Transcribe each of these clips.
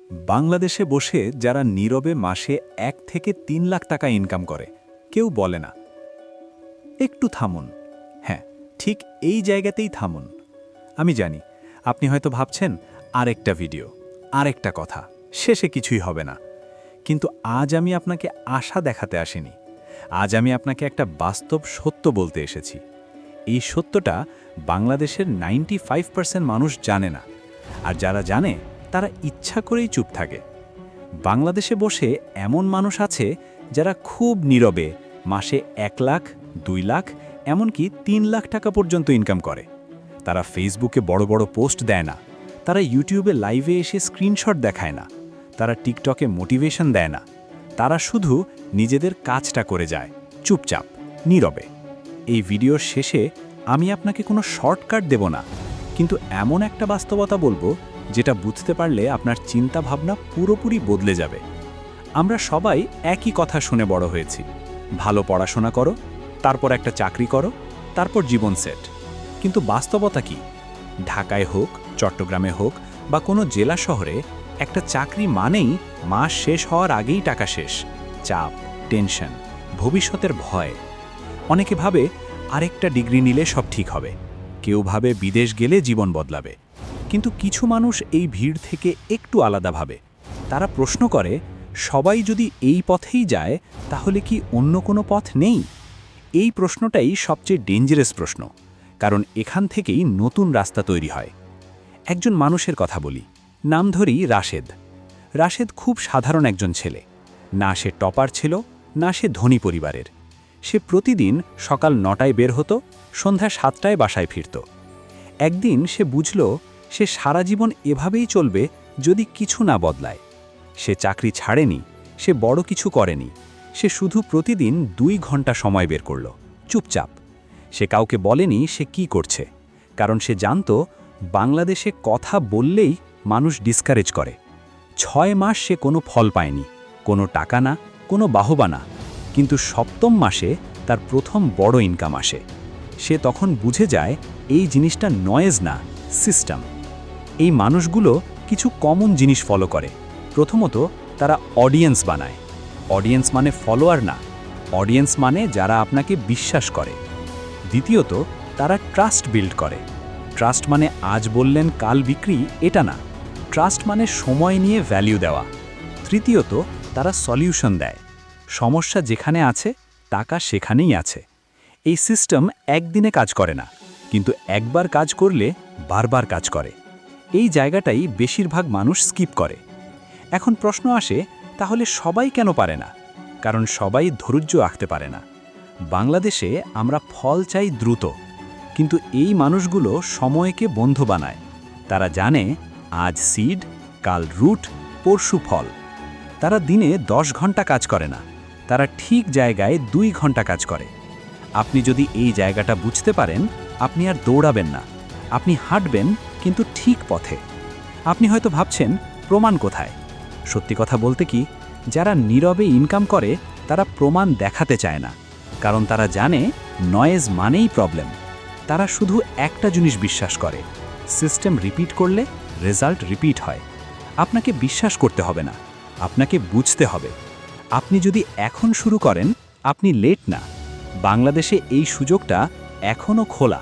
বাংলাদেশে বসে যারা নীরবে মাসে 1 থেকে 3 লাখ টাকা ইনকাম করে কেউ বলে না। একটু থামুন। হ্যাঁ, ঠিক এই জায়গাতেই থামুন। আমি জানি আপনি হয়তো ভাবছেন আরেকটা ভিডিও, আরেকটা কথা, শেষে কিছুই হবে না। কিন্তু আজ আমি আপনাকে আশা দেখাতে আসিনি। আজ আমি আপনাকে একটা বাস্তব সত্য বলতে এসেছি। এই সত্যটা বাংলাদেশের 95% মানুষ জানে না, আর যারা জানে তারা ইচ্ছা করেই চুপ থাকে। বাংলাদেশে বসে এমন মানুষ আছে যারা খুব নীরবে মাসে 1 লাখ, 2 লাখ, এমনকি 3 লাখ টাকা পর্যন্ত ইনকাম করে। তারা ফেসবুকে বড় বড় পোস্ট দেয় না, তারা ইউটিউবে লাইভে এসে স্ক্রিনশট দেখায় না, তারা টিকটকে মোটিভেশন দেয় না। তারা শুধু নিজেদের কাজটা করে যায়, চুপচাপ, নীরবে। এই ভিডিওর শেষে আমি আপনাকে কোনো শর্টকাট দেব না, কিন্তু এমন একটা বাস্তবতা বলবো যেটা বুঝতে পারলে আপনার চিন্তা ভাবনা পুরোপুরি বদলে যাবে। আমরা সবাই একই কথা শুনে বড় হয়েছি, ভালো পড়াশোনা করো, তারপর একটা চাকরি করো, তারপর জীবন সেট। কিন্তু বাস্তবতা কি? ঢাকায় হোক, চট্টগ্রামে হোক বা কোনো জেলা শহরে একটা চাকরি মানেই মাস শেষ হওয়ার আগেই টাকা শেষ। চাপ, টেনশন, ভবিষ্যতের ভয়। অনেকে ভাবে আরেকটা ডিগ্রি নিলে সব ঠিক হবে, কেউ ভাবে বিদেশ গেলে জীবন বদলাবে। কিন্তু কিছু মানুষ এই ভিড় থেকে একটু আলাদা ভাবে। তারা প্রশ্ন করে, সবাই যদি এই পথেই যায় তাহলে কি অন্য কোনো পথ নেই? এই প্রশ্নটাই সবচেয়ে ডেঞ্জারাস প্রশ্ন, কারণ এখান থেকেই নতুন রাস্তা তৈরি হয়। একজন মানুষের কথা বলি, নাম ধরি রাশেদ। রাশেদ খুব সাধারণ একজন ছেলে। না সে টপার ছিল, না সে ধনী পরিবারের। সে প্রতিদিন সকাল 9টায় বের হতো, সন্ধ্যা 7টায় বাসায় ফিরত। একদিন সে বুঝল সে সারা জীবন এভাবেই চলবে যদি কিছু না বদলায়। সে চাকরি ছাড়েনি, সে বড় কিছু করেনি, সে শুধু প্রতিদিন 2 ঘন্টা সময় বের করল, চুপচাপ। সে কাউকে বলেনি সে কি করছে, কারণ সে জানত বাংলাদেশে কথা বললেই মানুষ ডিসকারেজ করে। 6 মাস সে কোনো ফল পায়নি, কোনো টাকা না, কোনো বাহবা না। কিন্তু 7ম মাসে তার প্রথম বড় ইনকাম আসে। সে তখন বুঝে যায় এই জিনিসটা নয়েজ না, সিস্টেম। এই মানুষগুলো কিছু কমন জিনিস ফলো করে। প্রথমত, তারা অডিয়েন্স বানায়। অডিয়েন্স মানে ফলোয়ার না, অডিয়েন্স মানে যারা আপনাকে বিশ্বাস করে। দ্বিতীয়ত, তারা ট্রাস্ট বিল্ড করে। ট্রাস্ট মানে আজ বললেন কাল বিক্রি, এটা না। ট্রাস্ট মানে সময় নিয়ে ভ্যালু দেওয়া। তৃতীয়ত, তারা সলিউশন দেয়। সমস্যা যেখানে আছে, টাকা সেখানেই আছে। এই সিস্টেম একদিনে কাজ করে না, কিন্তু একবার কাজ করলে বারবার কাজ করে। এই জায়গাটাই বেশিরভাগ মানুষ স্কিপ করে। এখন প্রশ্ন আসে, তাহলে সবাই কেন পারে না? কারণ সবাই ধৈর্য রাখতে পারে না। বাংলাদেশে আমরা ফল চাই দ্রুত, কিন্তু এই মানুষগুলো সময়কে বন্ধু বানায়। তারা জানে আজ সিড, কাল রুট, পরশু ফল। তারা দিনে 10 ঘন্টা কাজ করে না, তারা ঠিক জায়গায় 2 ঘন্টা কাজ করে। আপনি যদি এই জায়গাটা বুঝতে পারেন, আপনি আর দৌড়াবেন না, আপনি হাঁটবেন, কিন্তু ঠিক পথে। আপনি হয়তো ভাবছেন, প্রমাণ কোথায়? সত্যি কথা বলতে কি, যারা নীরবে ইনকাম করে তারা প্রমাণ দেখাতে চায় না, কারণ তারা জানে নয়েজ মানেই প্রবলেম। তারা শুধু একটা জিনিস বিশ্বাস করে, সিস্টেম রিপিট করলে রেজাল্ট রিপিট হয়। আপনাকে বিশ্বাস করতে হবে না, আপনাকে বুঝতে হবে। আপনি যদি এখন শুরু করেন, আপনি লেট না। বাংলাদেশে এই সুযোগটা এখনও খোলা,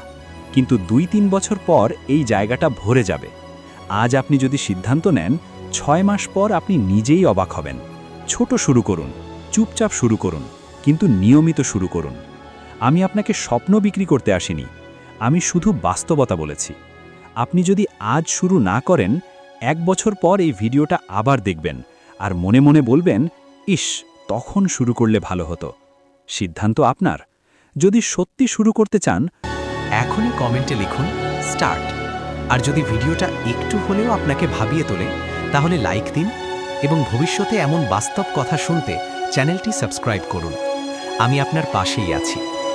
কিন্তু 2-3 বছর পর এই জায়গাটা ভরে যাবে। আজ আপনি যদি সিদ্ধান্ত নেন, 6 মাস পর আপনি নিজেই অবাক হবেন। ছোট শুরু করুন, চুপচাপ শুরু করুন, কিন্তু নিয়মিত শুরু করুন। আমি আপনাকে স্বপ্ন বিক্রি করতে আসিনি, আমি শুধু বাস্তবতা বলেছি। আপনি যদি আজ শুরু না করেন, 1 বছর পর এই ভিডিওটা আবার দেখবেন আর মনে মনে বলবেন, ইস, তখন শুরু করলে ভালো হতো। সিদ্ধান্ত আপনার। যদি সত্যি শুরু করতে চান, এখনই কমেন্টে লিখুন স্টার্ট। আর যদি ভিডিওটা একটু হলেও আপনাকে ভাবিয়ে তোলে, তাহলে লাইক দিন এবং ভবিষ্যতে এমন বাস্তব কথা শুনতে চ্যানেলটি সাবস্ক্রাইব করুন। আমি আপনার পাশেই আছি।